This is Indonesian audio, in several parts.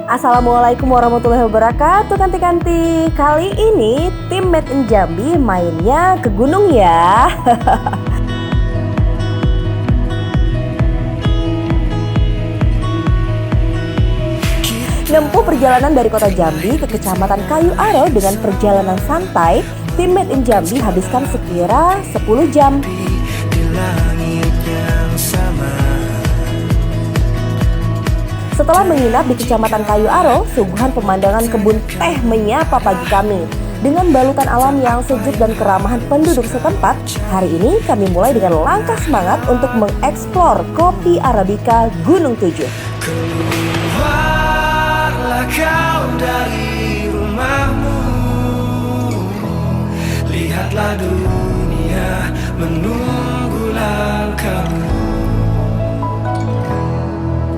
Assalamualaikum warahmatullahi wabarakatuh kanti-kanti. Kali ini tim Made in Jambi mainnya ke gunung ya. Nempuh perjalanan dari kota Jambi ke kecamatan Kayu Aro dengan perjalanan santai, tim Made in Jambi habiskan sekira 10 jam. Setelah menginap di Kecamatan Kayu Aro, suguhan pemandangan kebun teh menyapa pagi kami. Dengan balutan alam yang sejuk dan keramahan penduduk setempat, hari ini kami mulai dengan langkah semangat untuk mengeksplor kopi Arabica Gunung Tujuh. Keluarlah kau dari rumahmu, lihatlah dunia menunggu langkahmu.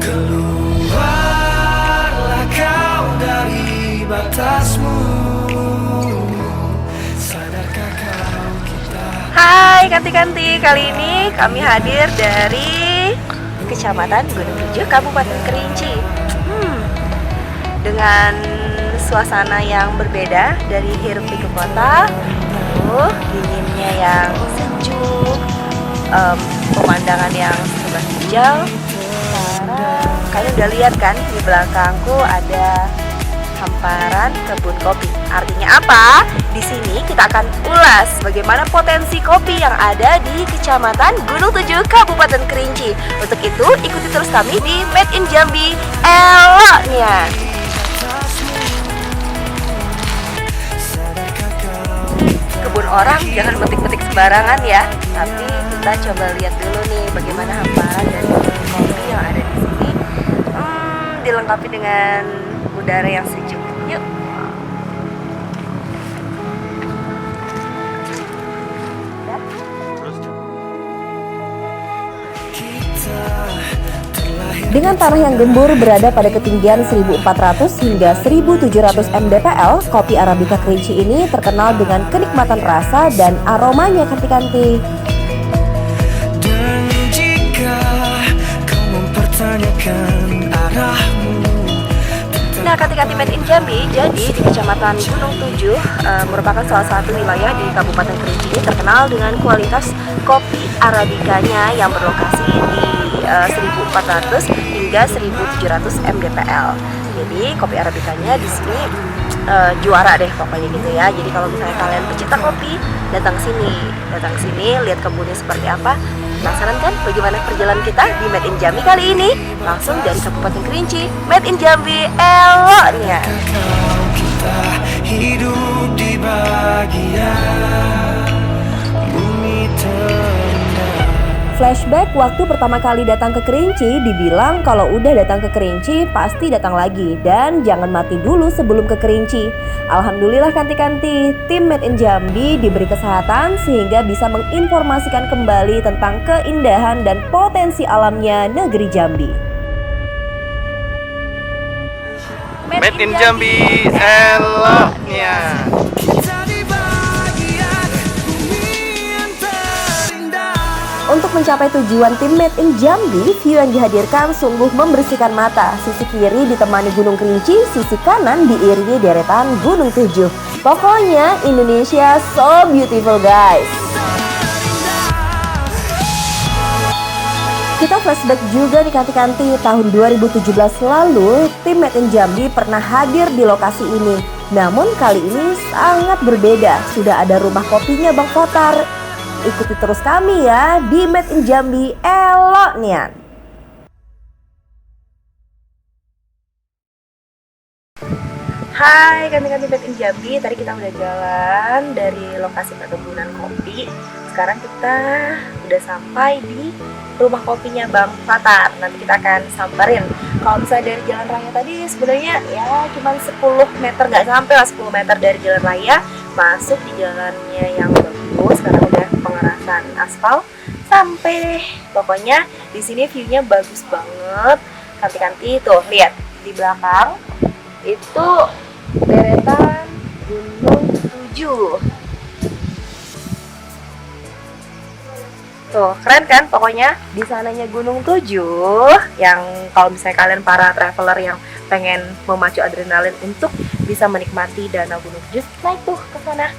Keluarlah kau dari batasmu, sadarkah kau kita. Hai kanti-kanti, kali ini kami hadir dari Kecamatan Gunung Tujuh, Kabupaten Kerinci. Dengan suasana yang berbeda dari hiruk pikuk kota, dinginnya yang sejuk, pemandangan yang serba hijau. Kalian udah lihat kan di belakangku ada hamparan kebun kopi. Artinya apa? Di sini kita akan ulas bagaimana potensi kopi yang ada di Kecamatan Gunung Tujuh, Kabupaten Kerinci. Untuk itu ikuti terus kami di Made in Jambi eloknya. Kebun orang jangan metik-metik sembarangan ya. Tapi kita coba lihat dulu nih bagaimana hamparan dari kebun kopi yang ada di sini. Dilengkapi dengan udara yang sejuk. Yuk. Dengan tanah yang gembur berada pada ketinggian 1400 hingga 1700 mdpl, kopi Arabica Kerinci ini terkenal dengan kenikmatan rasa dan aromanya kanti-kanti. Dan jika kau mempertanyakan arahmu. Nah, kanti-kanti Made in Jambi, jadi di Kecamatan Gunung Tujuh merupakan salah satu wilayah di Kabupaten Kerinci ini terkenal dengan kualitas kopi Arabicanya yang berlokasi di 1400 hingga 1700 mdpl. Jadi kopi Arabicanya di sini juara deh pokoknya gitu ya. Jadi kalau misalnya kalian pecinta kopi, datang sini, lihat kebunnya seperti apa. Penasaran kan bagaimana perjalanan kita di Made in Jambi kali ini? Langsung dari Kabupaten Kerinci, Made in Jambi eloknya. Kita hidup di bagian bumi terindah. Flashback waktu pertama kali datang ke Kerinci, dibilang kalau udah datang ke Kerinci pasti datang lagi dan jangan mati dulu sebelum ke Kerinci. Alhamdulillah kanti-kanti, tim Made in Jambi diberi kesehatan sehingga bisa menginformasikan kembali tentang keindahan dan potensi alamnya negeri Jambi. Made in Jambi eloknya. Untuk mencapai tujuan tim Made in Jambi, view yang dihadirkan sungguh membersihkan mata. Sisi kiri ditemani Gunung Kerinci, sisi kanan diiringi deretan Gunung Tujuh. Pokoknya Indonesia so beautiful guys. Kita flashback juga nih kanti-kanti, tahun 2017 lalu tim Made in Jambi pernah hadir di lokasi ini. Namun kali ini sangat berbeda, sudah ada rumah kopinya Bang Kotar. Ikuti terus kami ya di Made in Jambi eloknya. Hai kanti-kanti Made in Jambi, tadi kita udah jalan dari lokasi perkebunan kopi. Sekarang kita udah sampai di rumah kopinya Bang Fatar. Nanti kita akan samperin. Kalau misalnya dari jalan raya tadi sebenarnya ya cuma 10 meter, nggak sampai lah 10 meter dari jalan raya masuk di jalannya yang bagus. Sekarang udah pengerasan aspal sampai, pokoknya di sini view-nya bagus banget. Kanti-kanti tuh lihat di belakang Itu deretan Gunung 7. Tuh, keren kan pokoknya di sananya Gunung 7 yang kalau misalnya kalian para traveler yang pengen memacu adrenalin untuk bisa menikmati danau Gunung 7, naik tuh ke sana.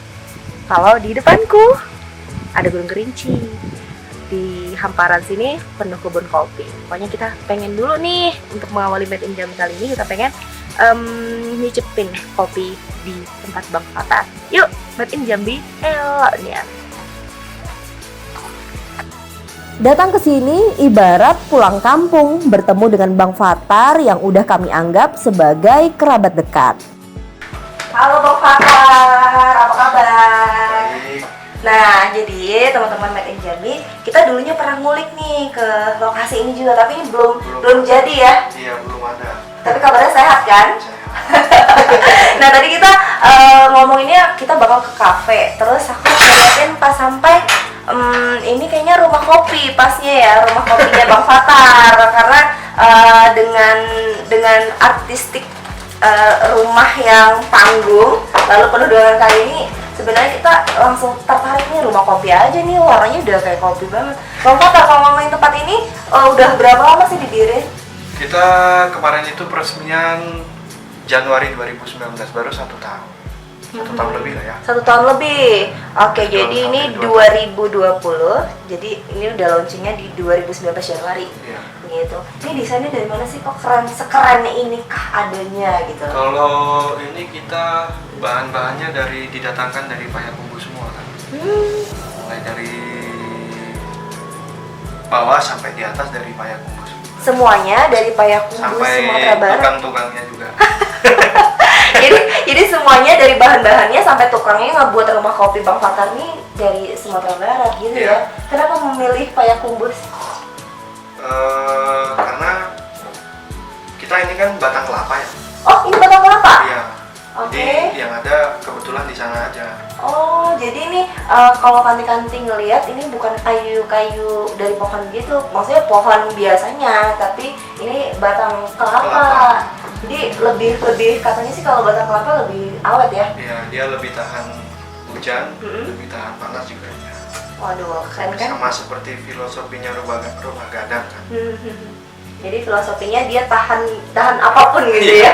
Kalau di depanku ada Gunung Kerinci. Di hamparan sini penuh kebun kopi. Pokoknya kita pengen dulu nih untuk mengawali Made in Jambi kali ini, kita pengen nyicipin kopi di tempat Bang Fatar. Yuk, Made in Jambi, eloknya. Datang ke sini ibarat pulang kampung, bertemu dengan Bang Fatar yang udah kami anggap sebagai kerabat dekat. Halo Bang Fatar, apa kabar? Baik. Nah, jadi teman-teman Made in Jambi, kita dulunya pernah ngulik nih ke lokasi ini juga, tapi ini belum jadi ya. Iya, belum ada. Tapi kabarnya sehat kan? Nah, tadi kita ngomonginnya kita bakal ke kafe. Terus aku ngeliatin pas sampai ini kayaknya rumah kopi pasnya ya, rumah kopinya Bang Fatar, karena dengan artistik rumah yang panggung lalu penuh dengan kayu ini, sebenarnya kita langsung tertarik nih, rumah kopi aja nih, warnanya udah kayak kopi banget. Bang Fatar, kalau ngomongin tempat ini udah berapa lama sih didiriin? Kita kemarin itu peresmian Januari 2019, baru 1 tahun. 1 tahun lebih lah ya. 1 tahun lebih. Oke, Betul, jadi ini sampai 2020. Jadi ini udah launchingnya di 2019 Januari. Iya. Gitu. Ini desainnya dari mana sih kok sekeren ini kah adanya gitu? Kalau ini kita bahan-bahannya didatangkan dari Payakumbuh semua kan. Mulai dari bawah sampai di atas dari Payakumbuh semua. Semuanya dari Payakumbuh Sampai Sumatera Barat. tukang-tukangnya juga. jadi semuanya dari bahan-bahannya sampai tukangnya ngebuat rumah kopi Bang Fatar nih dari Sumatera Barat gitu Iya. ya. Kenapa memilih Payakumbuh? Karena kita ini kan batang kelapa ya. Oh, ini batang kelapa? Iya. Oke. Jadi yang ada kebetulan di sana aja. Oh, jadi ini kalau kanti-kanti ngelihat ini bukan kayu-kayu dari pohon gitu, maksudnya pohon biasanya, tapi ini batang kelapa. Jadi lebih katanya sih kalau batang kelapa lebih awet ya. Iya, dia lebih tahan hujan, lebih tahan panas juga ya. Waduh, keren kan? Sama seperti filosofinya rumah gadang kan. Jadi filosofinya dia tahan apapun gitu ya.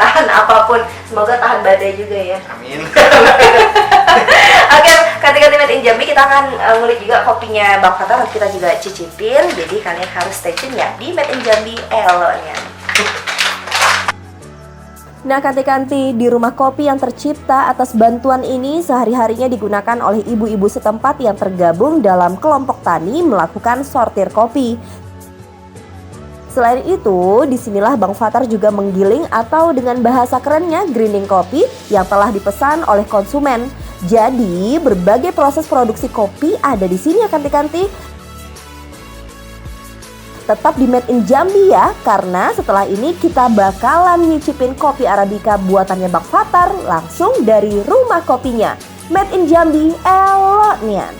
Tahan apapun. Semoga tahan badai juga ya. Amin. Oke, kanti-kanti Made in Jambi kita akan ngulik juga kopinya Bang Fatar, nanti kita juga cicipin. Jadi kalian harus stay tune ya di Made in Jambi eloknya. Nah, kanti-kanti, di rumah kopi yang tercipta atas bantuan ini sehari-harinya digunakan oleh ibu-ibu setempat yang tergabung dalam kelompok tani melakukan sortir kopi. Selain itu, disinilah Bang Fatar juga menggiling atau dengan bahasa kerennya grinding kopi yang telah dipesan oleh konsumen. Jadi, berbagai proses produksi kopi ada di sini ya kanti-kanti. Tetap di Made in Jambi ya, karena setelah ini kita bakalan nyicipin kopi Arabica buatannya Bang Fatar langsung dari rumah kopinya. Made in Jambi eloknya.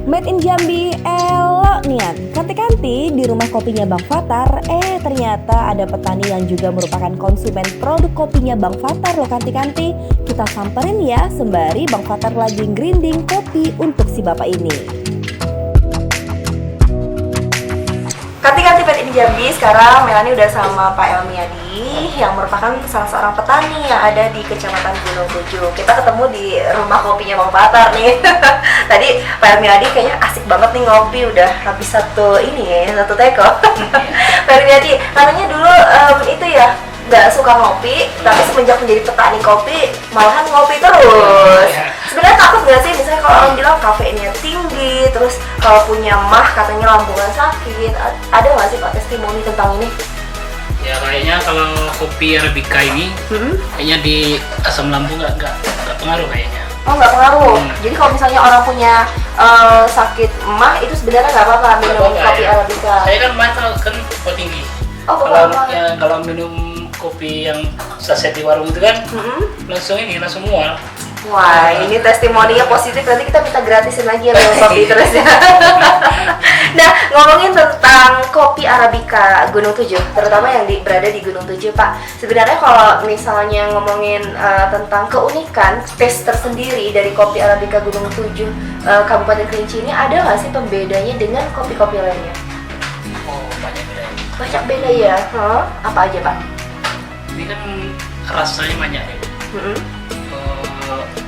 Made in Jambi elok nian. Kanti-kanti di rumah kopinya Bang Fatar, ternyata ada petani yang juga merupakan konsumen produk kopinya Bang Fatar loh kanti-kanti. Kita samperin ya sembari Bang Fatar lagi grinding kopi untuk si bapak ini. Kanti-kanti Made in Jambi, sekarang Melani udah sama Pak Elmiadi yang merupakan salah seorang petani yang ada di Kecamatan Gunung 7. Kita ketemu di rumah kopinya Bang Fatar nih. Tadi Pak Elmiadi kayaknya asik banget nih ngopi, udah habis satu teko. Pak Elmiadi, katanya dulu itu ya nggak suka ngopi, tapi semenjak menjadi petani kopi malahan ngopi terus. Sebenarnya takut nggak sih misalnya kalau orang bilang kafeinnya tinggi, terus kalau punya mah katanya lambungnya sakit, ada nggak sih Pak testimoni tentang ini? Ya kayaknya kalau kopi Arabica ini kayaknya di asam lambung nggak pengaruh kayaknya. Oh nggak pengaruh. Jadi kalau misalnya orang punya sakit mah itu sebenarnya nggak apa-apa minum kopi Arabica. Saya kan mah kan tinggi. Oh Kalau minum kopi yang saset di warung itu kan langsung mual. Wah, ini testimoninya positif. Nanti kita minta gratisin lagi ya minum kopi terus ya. Nah, ngomongin tentang kopi Arabica Gunung 7, terutama yang berada di Gunung 7, Pak. Sebenarnya kalau misalnya ngomongin tentang keunikan, taste tersendiri dari kopi Arabica Gunung 7 Kabupaten Kerinci ini, ada nggak sih pembedanya dengan kopi-kopi lainnya? Oh, banyak bedanya. Banyak beda ya? Apa aja, Pak? Ini kan rasanya banyak ya.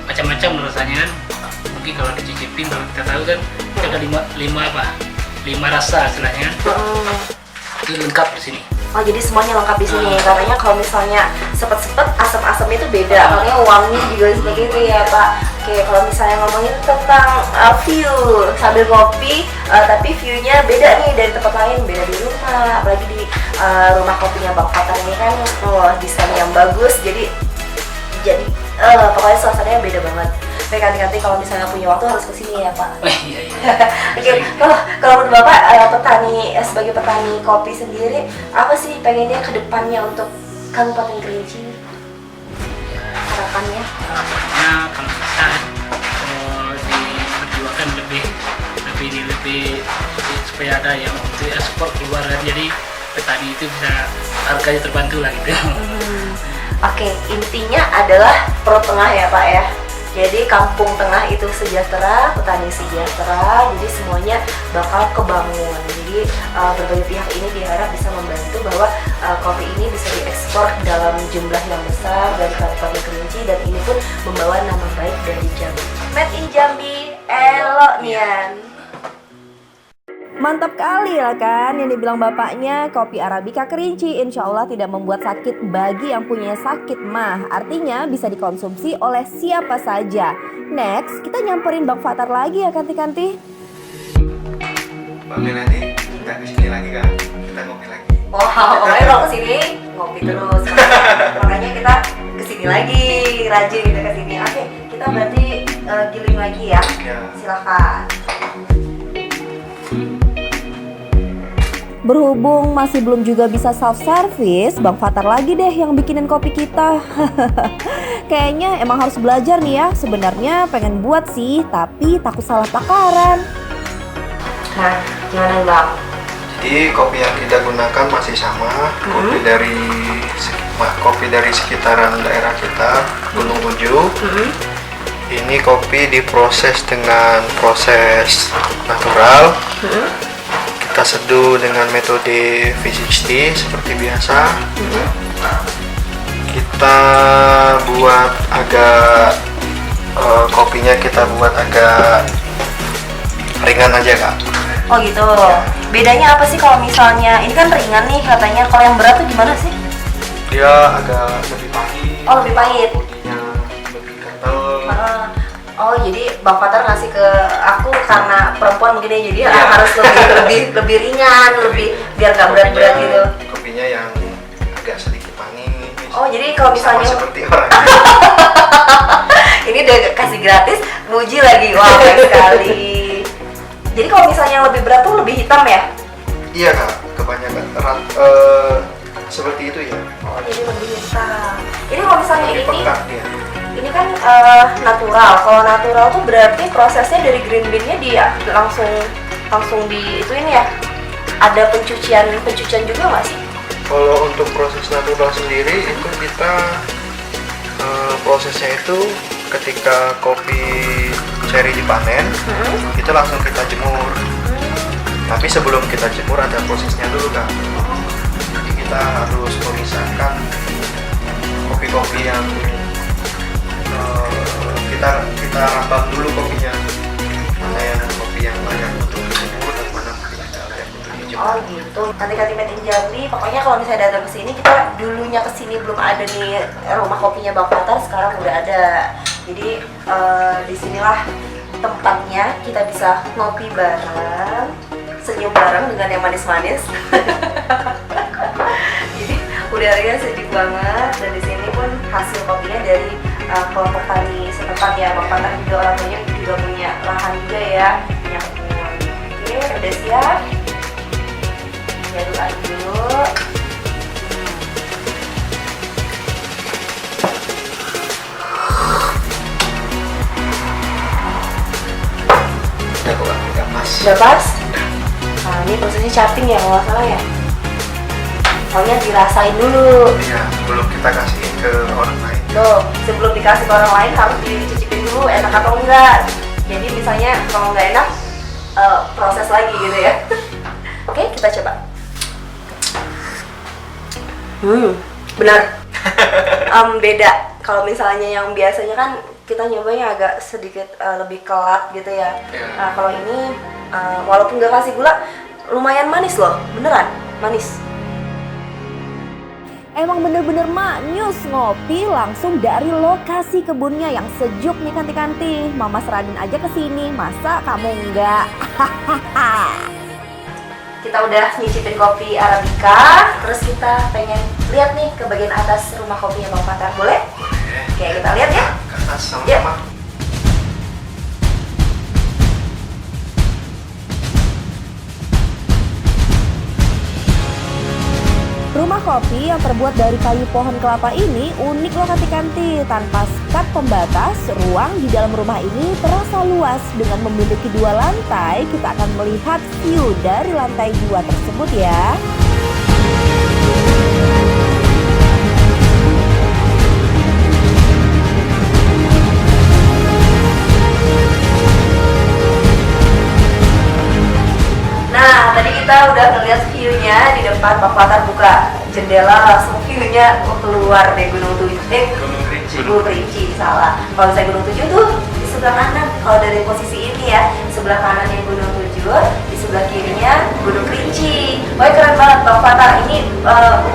Macam-macam rasanya kan. Mungkin kalau dicicipin, kalau kita tahu kan ada lima rasa istilahnya kan. Itu lengkap di sini. Oh, jadi semuanya lengkap di sini. Katanya kalau misalnya sepet-sepet, asam-asam itu beda. Makanya wangi juga seperti itu ya, Pak. Oke, kalau misalnya ngomongin tentang view sambil ngopi, tapi view-nya beda nih dari tempat lain, beda di rumah, apalagi di rumah kopinya Bang Fatar ini kan, desain yang bagus, jadi pokoknya suasananya beda banget. Baik, nanti kalau misalnya punya waktu harus kesini ya Pak. Iya. Oke, kalau menurut Bapak sebagai petani kopi sendiri, apa sih pengennya ke depannya untuk Kabupaten Kerinci? Harapannya? Harapannya kalau bisa diperjuangkan lebih supaya ada yang untuk ekspor keluar, jadi petani itu bisa harganya terbantu lah gitu. Oke, intinya adalah perut tengah ya Pak ya. Jadi kampung tengah itu sejahtera, petani sejahtera, jadi semuanya bakal kebangun. Jadi berbagai pihak ini diharap bisa membantu bahwa kopi ini bisa diekspor dalam jumlah yang besar dari Kabupaten Kerinci, dan ini pun membawa nama baik dari Jambi. Made in Jambi, elok nian. Mantap kali lah kan yang dibilang bapaknya, kopi Arabica Kerinci insya Allah tidak membuat sakit bagi yang punya sakit mah. Artinya bisa dikonsumsi oleh siapa saja. Next, kita nyamperin Bang Fatar lagi ya Kanti-Kanti. Bang Melani, kita kesini lagi kan? Kita ngopi lagi. Wow, pokoknya kalau kesini ngopi terus. Makanya kita kesini lagi, rajin kita kesini. Oke, kita berarti giling lagi ya. Silakan. Berhubung masih belum juga bisa self-service, Bang Fatar lagi deh yang bikinin kopi kita. Kayaknya emang harus belajar nih ya. Sebenarnya pengen buat sih, tapi takut salah takaran. Nah, gimana Bang? Jadi kopi yang kita gunakan masih sama, kopi dari sekitaran daerah kita, Gunung Uju. Ini kopi diproses dengan proses natural. Kita seduh dengan metode V60 seperti biasa. Kita buat agak kopinya kita buat agak ringan aja Kak. Oh gitu. Bedanya apa sih kalau misalnya ini kan ringan nih katanya, kalau yang berat tuh gimana sih? Dia agak lebih pahit. Oh, lebih pahit. Kopinya lebih kental. Oh, jadi Bang Fatar ngasih ke aku karena perempuan mungkin ya, jadi harus lebih ringan, lebih biar nggak berat-berat gitu. Kopinya yang agak sedikit manis. Oh, jadi kalau misalnya sama seperti orang. ini udah kasih gratis, muji lagi, wah baik sekali. Jadi kalau misalnya yang lebih berat tuh lebih hitam ya? Iya Kak, kebanyakan seperti itu ya. Oh, jadi lebih hitam. Ini kalau misalnya Lebih ini pekat dia. Ini kan natural. Kalau natural tuh berarti prosesnya dari green bean-nya dia langsung di itu ini ya. Ada pencucian juga nggak sih? Kalau untuk proses natural sendiri itu kita prosesnya itu ketika kopi ceri dipanen, itu langsung kita jemur. Tapi sebelum kita jemur ada prosesnya dulu Kak. Jadi kita harus memisahkan kopi-kopi yang kita rambang dulu kopinya, mana yang kopi yang layak untuk dijemur dan mana kopi yang layak untuk dijemur. Oh gitu. Kanti-kanti Made in Jambi. Pokoknya kalau misalnya datang ke sini, kita dulunya ke sini belum ada nih rumah kopinya Bang Fatar, sekarang udah ada. Jadi disinilah tempatnya kita bisa ngopi bareng, senyum bareng dengan yang manis-manis. Jadi udaranya sejuk banget, dan di sini pun hasil kopinya dari kelompok tani setempat ya. Bang Fatar juga orang tuanya juga punya lahan juga ya, punya kebun. Oke, udah siap? Aduk dulu. Udah kok, udah pas. Udah pas? Nah, ini prosesnya cutting ya, kalau nggak salah ya. Soalnya dirasain dulu. Iya, sebelum kita kasihin ke orang lain. Tuh, sebelum dikasih ke orang lain harus dicicipin dulu enak atau enggak. Jadi misalnya kalau nggak enak, proses lagi gitu ya. Oke, kita coba. Benar. Beda. Kalau misalnya yang biasanya kan kita nyobanya agak sedikit lebih kelat gitu ya. Iya. Nah, kalau ini walaupun nggak kasih gula, lumayan manis loh, beneran manis. Emang bener-bener maknyus ngopi langsung dari lokasi kebunnya yang sejuk nih Kanti-kanti. Mama Seradin aja kesini, masa kamu enggak? Kita udah nyicipin kopi Arabica, terus kita pengen lihat nih ke bagian atas rumah kopinya Bang Fatar, boleh? Boleh. Oke, kita lihat ya. Ke atas sama-sama. Rumah kopi yang terbuat dari kayu pohon kelapa ini unik loh Kanti-kanti. Tanpa sekat pembatas, ruang di dalam rumah ini terasa luas. Dengan memiliki 2 lantai, kita akan melihat view dari lantai 2 tersebut ya. Nah, tadi kita udah ngeliat view-nya di depan. Bang Fatar buka jendela, langsung view-nya keluar deh Gunung Tujuh. Gunung Kerinci. Gunung Kerinci, salah. Kalau saya Gunung Tujuh tuh di sebelah kanan. Kalau dari posisi ini ya, sebelah kanannya Gunung Tujuh, di sebelah kirinya Gunung Kerinci. Wah, keren banget Bang Fatar. Ini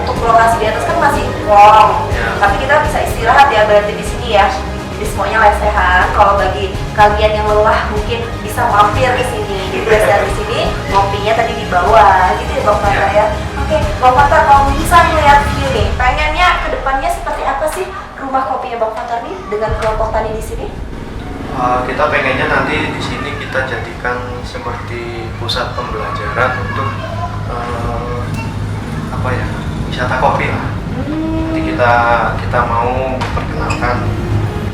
untuk lokasi di atas kan masih long, Ya. tapi kita bisa istirahat ya berarti di sini ya. Jadi semuanya lesehan. Kalau bagi kalian yang lelah mungkin bisa mampir di sini. Jadi biasa di sini, ngopinya tadi di bawah, gitu ya Bang Fatar ya. Oke, Bang Fatar kalau bisa melihat view nih, pengennya ke depannya seperti apa sih rumah kopinya Bang Fatar nih dengan kelompok tani di sini? Kita pengennya nanti di sini kita jadikan seperti pusat pembelajaran untuk apa ya, wisata kopi lah. Nanti kita mau perkenalkan.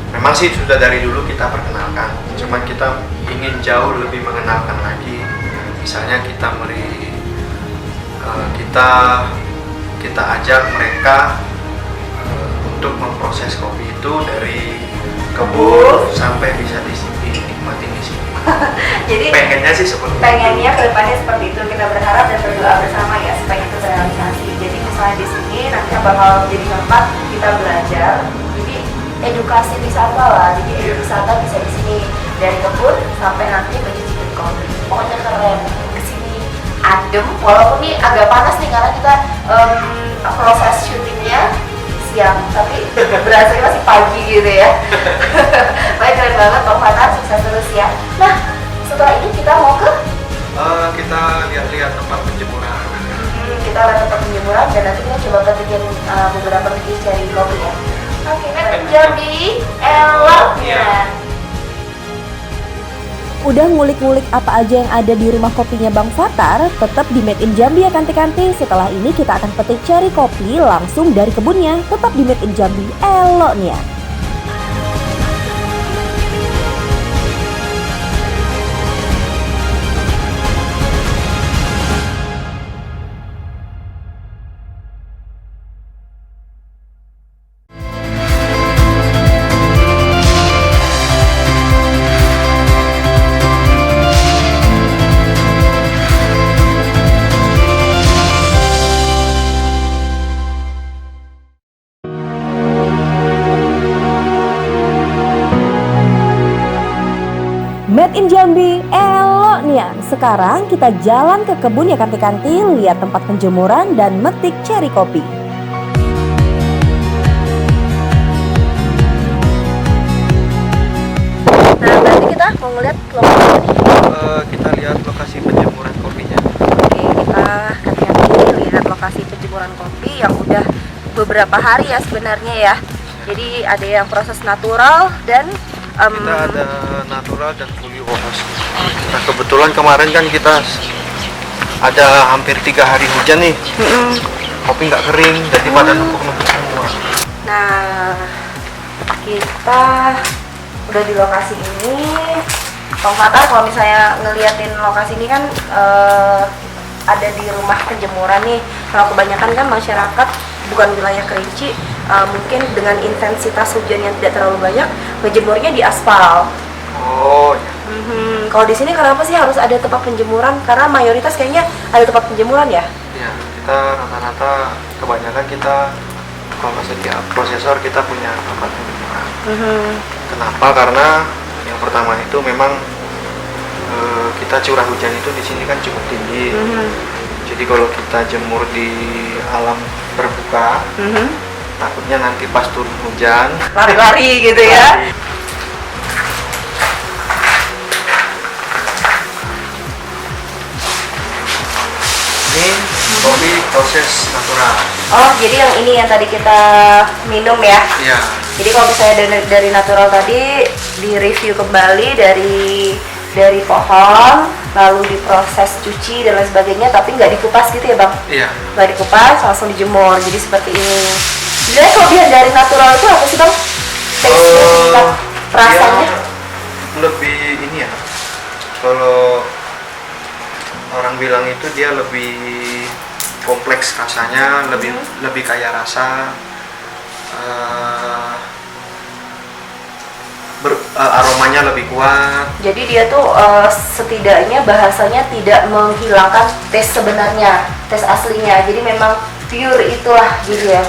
Memang sih sudah dari dulu kita perkenalkan, cuman kita ingin jauh lebih mengenalkan lagi. Misalnya kita beri kita ajak mereka untuk memproses kopi itu dari kebun sampai bisa dinikmati di sini. Jadi Pengennya sih seperti itu. pengennya ke depannya seperti itu. Kita berharap dan berdoa bersama ya supaya itu terrealisasi. Jadi misalnya di sini nanti bakal jadi tempat kita belajar. Jadi edukasi wisata lah. Jadi wisata bisa di sini dari kebun sampai nanti mencicipi kopi. Pokoknya keren. Kesini adem. Walaupun ini agak panas nih karena kita proses syutingnya siang, tapi berasanya masih pagi gitu ya. Baik, keren banget Bang Fatar, sukses terus ya. Nah, setelah ini kita mau ke Kita lihat-lihat tempat penjemuran. kita lihat tempat penjemuran dan nanti kita coba bikin beberapa biji cari kopi ya. Oke, kan jadi eloknya. Udah ngulik-ngulik apa aja yang ada di rumah kopinya Bang Fatar, tetap di Made in Jambi ya Kanti-kanti. Setelah ini kita akan petik cherry kopi langsung dari kebunnya, tetap di Made in Jambi eloknya. Made in Jambi eloknya. Sekarang kita jalan ke kebun ya Kanti-Kanti, lihat tempat penjemuran dan metik ceri kopi. Nah, berarti kita mau ngeliat lokasi ini. Kita lihat lokasi penjemuran kopinya. Oke, kita Kanti-Kanti lihat lokasi penjemuran kopi yang udah beberapa hari ya sebenarnya ya. Jadi ada yang proses natural dan Kita ada natural dan fully wash. Nah kebetulan kemarin kan kita ada hampir 3 hari hujan nih. Kopi nggak kering, jadi pada numpuk-numpuk semua. Nah, kita udah di lokasi ini. Bang Fatar kalau misalnya ngeliatin lokasi ini kan ada di rumah penjemuran nih. Kalau kebanyakan kan masyarakat bukan wilayah Kerinci, mungkin dengan intensitas hujan yang tidak terlalu banyak, ngejemurnya di aspal. Oh, ya. Kalau di sini kenapa sih harus ada tempat penjemuran? Karena mayoritas kayaknya ada tempat penjemuran ya. Ya, kita rata-rata kebanyakan kita kalau masih di prosesor kita punya tempat penjemuran. Kenapa? Karena yang pertama itu memang kita curah hujan itu di sini kan cukup tinggi. Jadi kalau kita jemur di alam terbuka, takutnya nanti pas turun hujan Lari-lari gitu ya. ini kopi proses natural. Oh, jadi yang ini yang tadi kita minum ya. Iya. Jadi kalau misalnya dari natural tadi direview kembali dari pohon, lalu diproses cuci dan lain sebagainya, tapi nggak dikupas gitu ya Bang? Iya. Nggak dikupas, langsung dijemur, jadi seperti ini. Sebenarnya kelebihan dari natural itu apa sih Bang? Taste-nya, tingkat rasanya? Dia lebih ini ya. Kalau orang bilang itu dia lebih kompleks rasanya, lebih kaya rasa, aromanya lebih kuat. Jadi dia tuh setidaknya bahasanya tidak menghilangkan tes sebenarnya, tes aslinya. Jadi memang pure itulah gitu ya.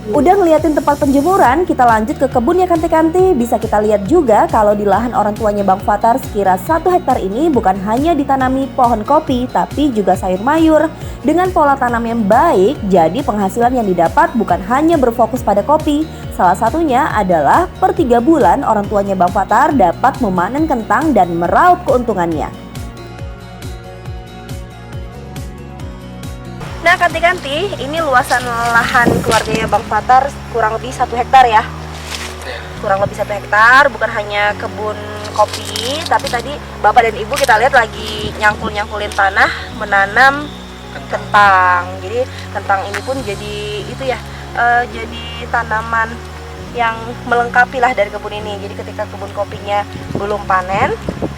Udah ngeliatin tempat penjemuran, kita lanjut ke kebun ya Kanti-Kanti. Bisa kita lihat juga kalau di lahan orang tuanya Bang Fatar sekira 1 hektar ini bukan hanya ditanami pohon kopi, tapi juga sayur mayur. Dengan pola tanam yang baik, jadi penghasilan yang didapat bukan hanya berfokus pada kopi. Salah satunya adalah per 3 bulan orang tuanya Bang Fatar dapat memanen kentang dan meraup keuntungannya. Nah Kanti-Kanti, ini luasan lahan keluarganya Bang Fatar kurang lebih 1 hektar ya. Kurang lebih 1 hektar, bukan hanya kebun kopi, tapi tadi Bapak dan Ibu kita lihat lagi nyangkul-nyangkulin tanah, menanam kentang. Jadi kentang ini pun jadi itu ya, jadi tanaman yang melengkapi lah dari kebun ini. Jadi ketika kebun kopinya belum panen,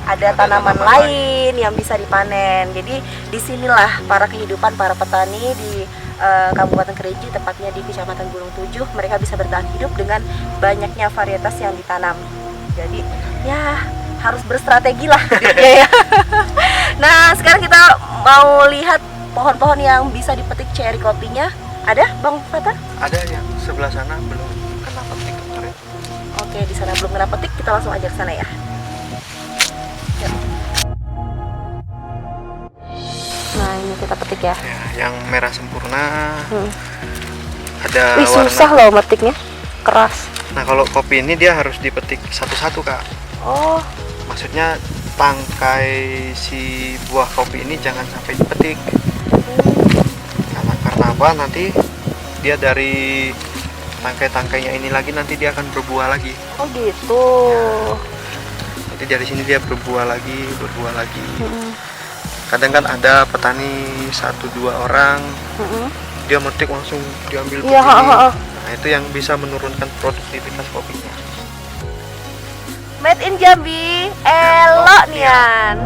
ada tanaman lain yang bisa dipanen. Jadi disinilah kehidupan para petani di Kabupaten Kerinci, tepatnya di Kecamatan Gunung Tujuh, mereka bisa bertahan hidup dengan banyaknya varietas yang ditanam. Jadi ya harus berstrategi lah hidupnya ya. Nah sekarang kita mau lihat pohon-pohon yang bisa dipetik ceri kopinya. Ada Bang Fatar? Ada yang sebelah sana belum kena petik kemarin. Oke, di sana belum kena petik, kita langsung aja ke sana ya. Yuk. Nah ini kita petik ya. Ya, yang merah sempurna. Ada Wih warna. susah loh metiknya, keras. Nah kalau kopi ini dia harus dipetik satu-satu Kak. Oh, Maksudnya tangkai si buah kopi ini jangan sampai dipetik. Karena apa? Nanti dia dari tangkai-tangkainya ini lagi nanti dia akan berbuah lagi. oh gitu. Jadi dari sini dia berbuah lagi. Kadang kan ada petani 1-2 orang, dia metik langsung diambil Iya, begini. Nah itu yang bisa menurunkan produktivitas kopinya. Made in Jambi, elok nian.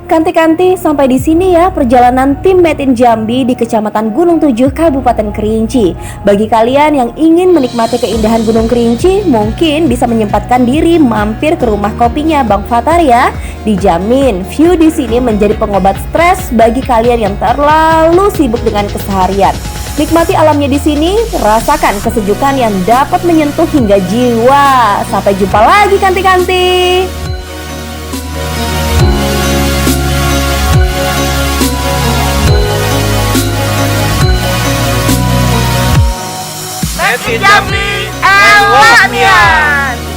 Kanti-Kanti, sampai di sini ya perjalanan tim Made in Jambi di Kecamatan Gunung Tujuh, Kabupaten Kerinci. Bagi kalian yang ingin menikmati keindahan Gunung Kerinci, mungkin bisa menyempatkan diri mampir ke rumah kopinya Bang Fatar ya. Dijamin view di sini menjadi pengobat stres bagi kalian yang terlalu sibuk dengan keseharian. Nikmati alamnya di sini, rasakan kesejukan yang dapat menyentuh hingga jiwa. Sampai jumpa lagi Kanti-kanti. Made in Jambi, elok nian.